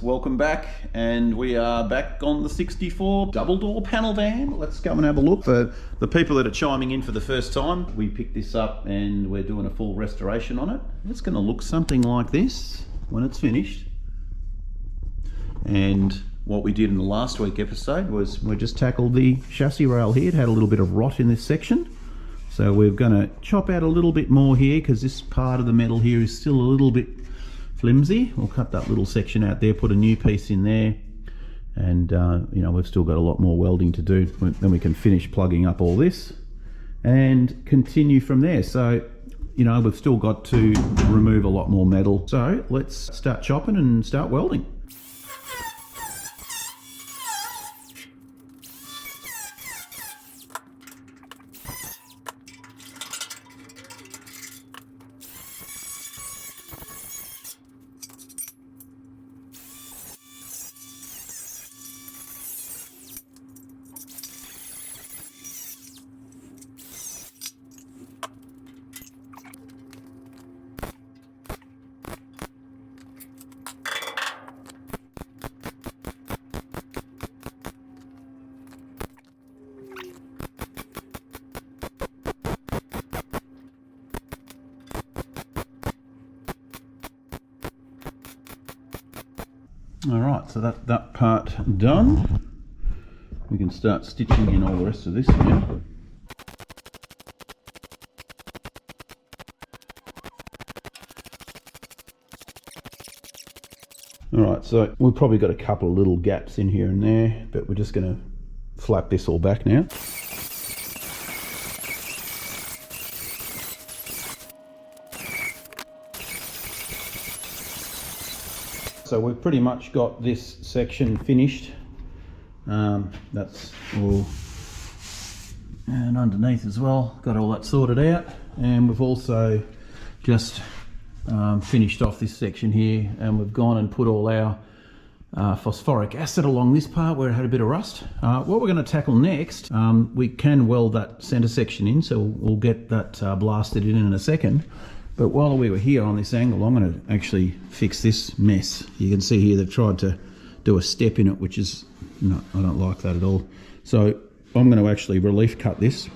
Welcome back, and we are back on the 64 double door panel van. Let's go and have a look. For the people that are chiming in for the first time, we picked this up and we're doing a full restoration on it. It's going to look something like this when it's finished. And what we did in the last week episode was we just tackled the chassis rail here. It had a little bit of rot in this section. So we're going to chop out a little bit more here because this part of the metal here is still a little bit flimsy. We'll cut that little section out there, put a new piece in there, and you know, we've still got a lot more welding to do. Then we can finish plugging up all this and continue from there. So, you know, we've still got to remove a lot more metal. So let's start chopping and start welding. Alright, so that part done. We can start stitching in all the rest of this now. Alright, so we've probably got a couple of little gaps in here and there, but we're just going to flap this all back now. So we've pretty much got this section finished. That's all, and underneath as well, got all that sorted out. And we've also just finished off this section here, and we've gone and put all our phosphoric acid along this part where it had a bit of rust. What we're going to tackle next, we can weld that centre section in, so we'll get that blasted in a second. But while we were here on this angle, I'm going to actually fix this mess. You can see here they've tried to do a step in it, which is, no, I don't like that at all. So I'm going to actually relief cut this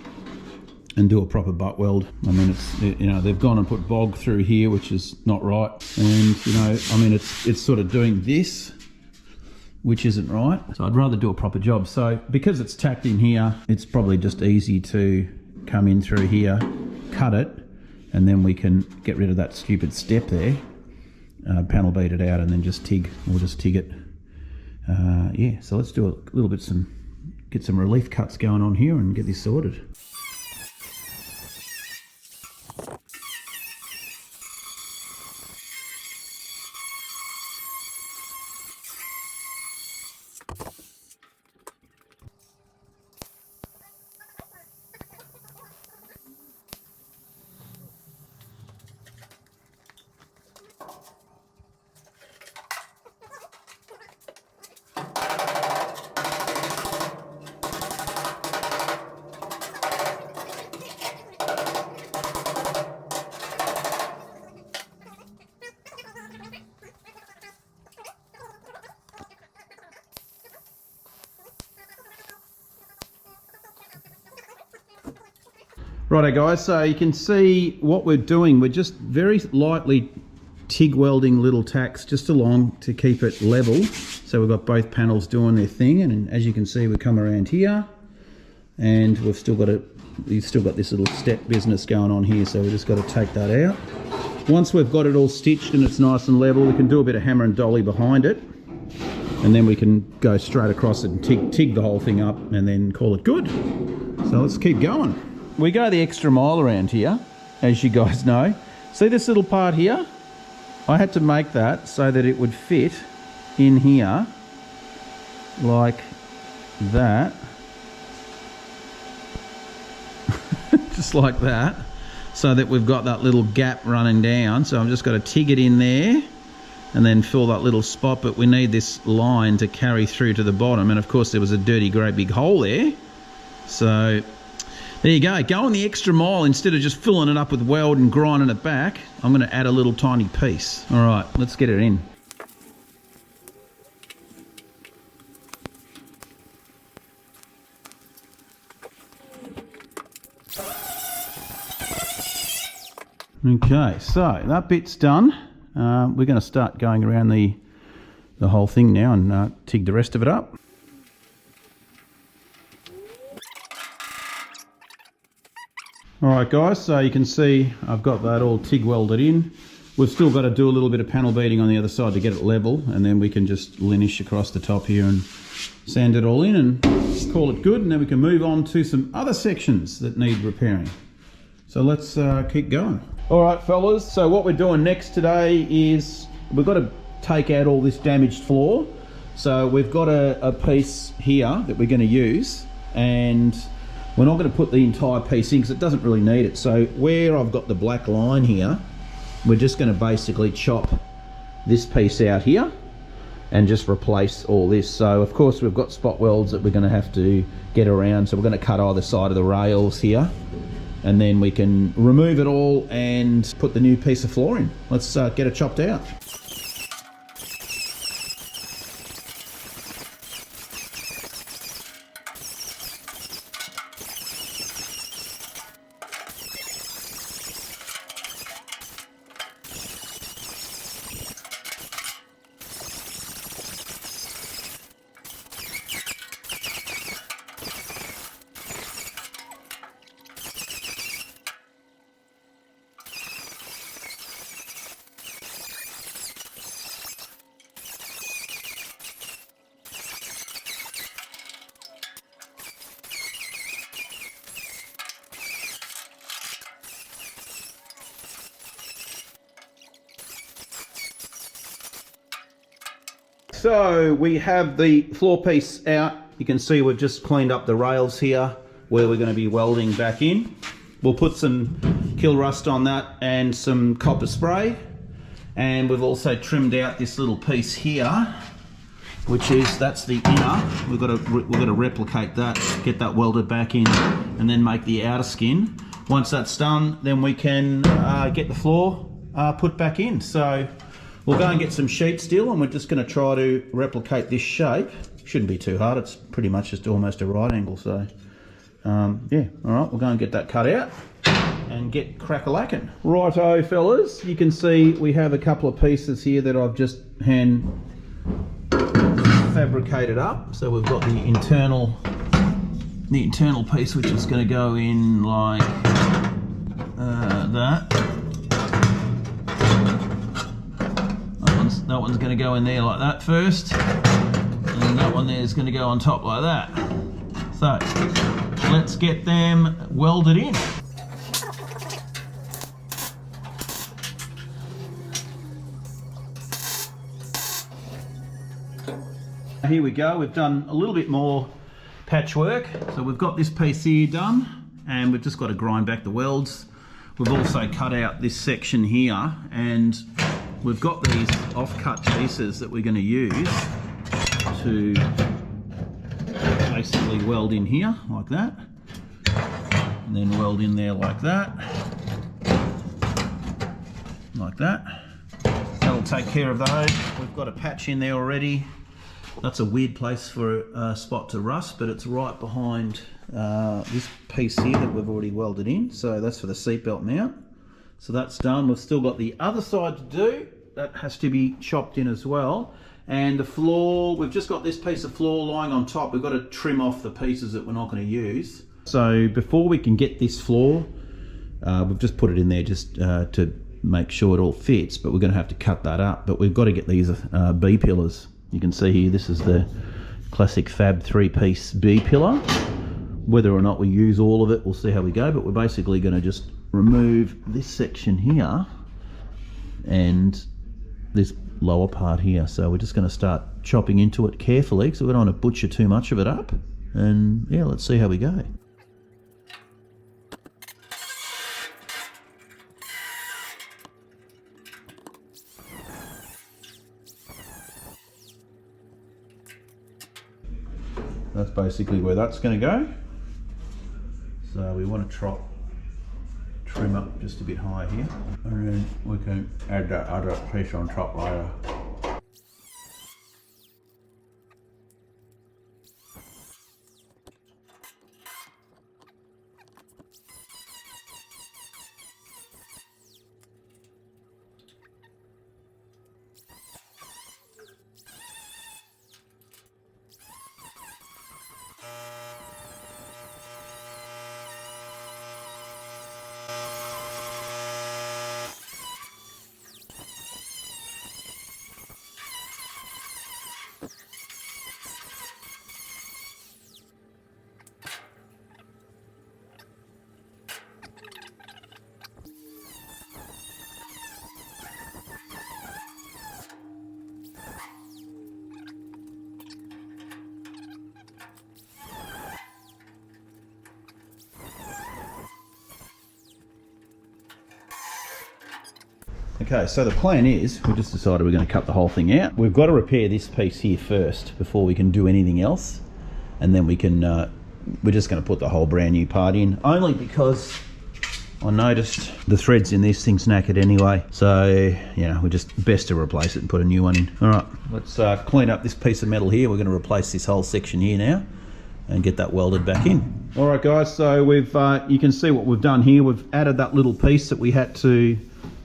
and do a proper butt weld. I mean, it's, you know, they've gone and put bog through here, which is not right. And, you know, I mean, it's sort of doing this, which isn't right. So I'd rather do a proper job. So because it's tacked in here, it's probably just easy to come in through here, cut it, and then we can get rid of that stupid step there, panel beat it out, and then just TIG, or just TIG it. Yeah, so let's do a little bit, get some relief cuts going on here and get this sorted. Righto guys, so you can see what we're doing. We're just very lightly TIG welding little tacks just along to keep it level. So we've got both panels doing their thing, and as you can see, we come around here and we've still got this little step business going on here, so we've just got to take that out. Once we've got it all stitched and it's nice and level, we can do a bit of hammer and dolly behind it, and then we can go straight across it and TIG the whole thing up and then call it good. So let's keep going. We go the extra mile around here, as you guys know. See this little part here? I had to make that so that it would fit in here like that. Just like that. So that we've got that little gap running down. So I'm just got to TIG it in there and then fill that little spot, but we need this line to carry through to the bottom. And of course there was a dirty great big hole there. So there you go, going the extra mile. Instead of just filling it up with weld and grinding it back, I'm going to add a little tiny piece. All right, let's get it in. Okay, so that bit's done. We're going to start going around the whole thing now and TIG the rest of it up. Alright guys, so you can see I've got that all TIG welded in. We've still got to do a little bit of panel beating on the other side to get it level, and then we can just linish across the top here and sand it all in and call it good, and then we can move on to some other sections that need repairing. So let's keep going. Alright fellas, so what we're doing next today is we've got to take out all this damaged floor. So we've got a piece here that we're going to use, and we're not going to put the entire piece in because it doesn't really need it. So where I've got the black line here, we're just going to basically chop this piece out here and just replace all this. So of course we've got spot welds that we're going to have to get around, so we're going to cut either side of the rails here, and then we can remove it all and put the new piece of floor in. Let's get it chopped out. So we have the floor piece out. You can see we've just cleaned up the rails here where we're going to be welding back in. We'll put some kill rust on that and some copper spray, and we've also trimmed out this little piece here, which is, that's the inner. We've got to replicate that, get that welded back in, and then make the outer skin. Once that's done, then we can get the floor put back in. So we'll go and get some sheet steel, and we're just going to try to replicate this shape. Shouldn't be too hard, it's pretty much just almost a right angle. So yeah, alright, we'll go and get that cut out and get crack-a-lacking. Righto fellas, you can see we have a couple of pieces here that I've just hand fabricated up. So we've got the internal piece, which is going to go in like that. That one's going to go in there like that first, and then that one there is going to go on top like that. So let's get them welded in. Here we go, we've done a little bit more patchwork. So we've got this piece here done, and we've just got to grind back the welds. We've also cut out this section here, and we've got these off-cut pieces that we're going to use to basically weld in here like that, and then weld in there like that, like that. That'll take care of those. We've got a patch in there already. That's a weird place for a spot to rust, but it's right behind this piece here that we've already welded in. So that's for the seatbelt mount. So that's done. We've still got the other side to do. That has to be chopped in as well. And the floor, we've just got this piece of floor lying on top. We've got to trim off the pieces that we're not going to use. So before we can get this floor, we've just put it in there just to make sure it all fits, but we're going to have to cut that up. But we've got to get these B-pillars. You can see here, this is the classic Fab 3-piece B-pillar. Whether or not we use all of it, we'll see how we go, but we're basically going to just remove this section here and this lower part here. So we're just going to start chopping into it carefully because we don't want to butcher too much of it up. And yeah, let's see how we go. That's basically where that's going to go. So we want to trim up just a bit higher here, and then we can add that other piece on top later. Okay, so the plan is, we just decided we're going to cut the whole thing out. We've got to repair this piece here first before we can do anything else. And then we can, we're just going to put the whole brand new part in, only because I noticed the threads in this thing's knackered anyway. So, you know, we're just best to replace it and put a new one in. All right, let's clean up this piece of metal here. We're going to replace this whole section here now and get that welded back in. All right, guys, so we've, you can see what we've done here. We've added that little piece that we had to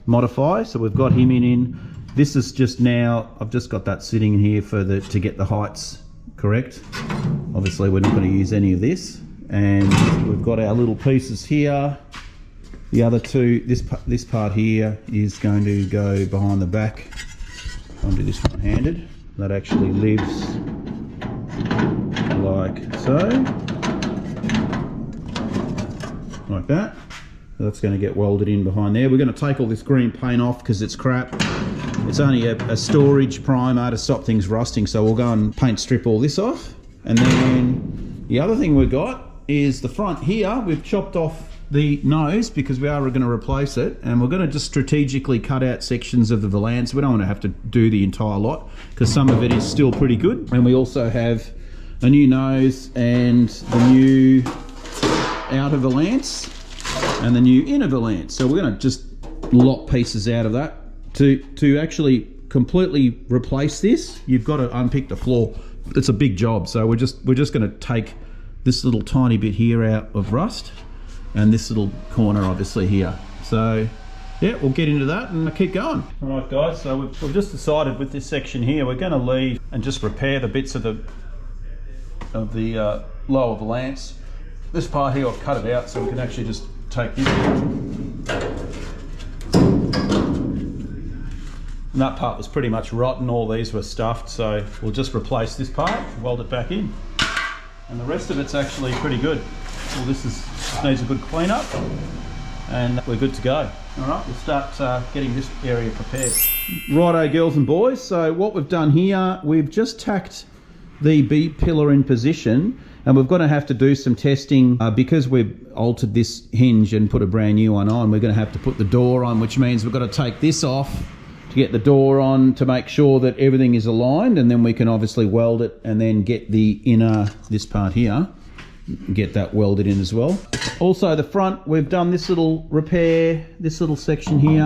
modify. So we've got him in. This is just now, I've just got that sitting in here for the, to get the heights correct. Obviously, we're not going to use any of this. And we've got our little pieces here. The other two, this part here is going to go behind the back onto this one-handed. That actually lives like so, like that. So that's going to get welded in behind there. We're going to take all this green paint off because it's crap. It's only a storage primer to stop things rusting, so we'll go and paint strip all this off. And then the other thing we've got is the front here. We've chopped off the nose because we are going to replace it, and we're going to just strategically cut out sections of the valance. We don't want to have to do the entire lot because some of it is still pretty good. And we also have a new nose and the new outer valance and the new inner valance. So we're going to just lop pieces out of that. To actually completely replace this, you've got to unpick the floor. It's a big job, so we're just going to take this little tiny bit here out of rust and this little corner obviously here. So yeah, we'll get into that and keep going. All right, guys, so we've just decided with this section here we're going to leave and just repair the bits of the lower valance. This part here I've cut it out so we can actually just take this out. And that part was pretty much rotten, all these were stuffed, so we'll just replace this part, weld it back in. And the rest of it's actually pretty good. Well, this needs a good clean up and we're good to go. All right, we'll start getting this area prepared. Righto, girls and boys, so what we've done here, we've just tacked the B-pillar in position, and we're going to have to do some testing because we've altered this hinge and put a brand new one on. We're going to have to put the door on, which means we've got to take this off to get the door on to make sure that everything is aligned, and then we can obviously weld it and then get the inner, this part here, get that welded in as well. Also the front, we've done this little repair, this little section here.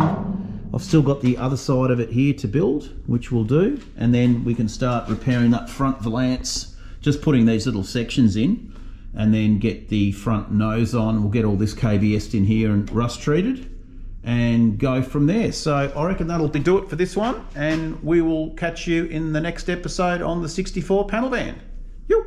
I've still got the other side of it here to build, which we'll do, and then we can start repairing that front valance, just putting these little sections in, and then get the front nose on. We'll get all this KBS'd in here and rust treated and go from there. So I reckon that'll do it for this one, and we will catch you in the next episode on the 64 panel van. Yo!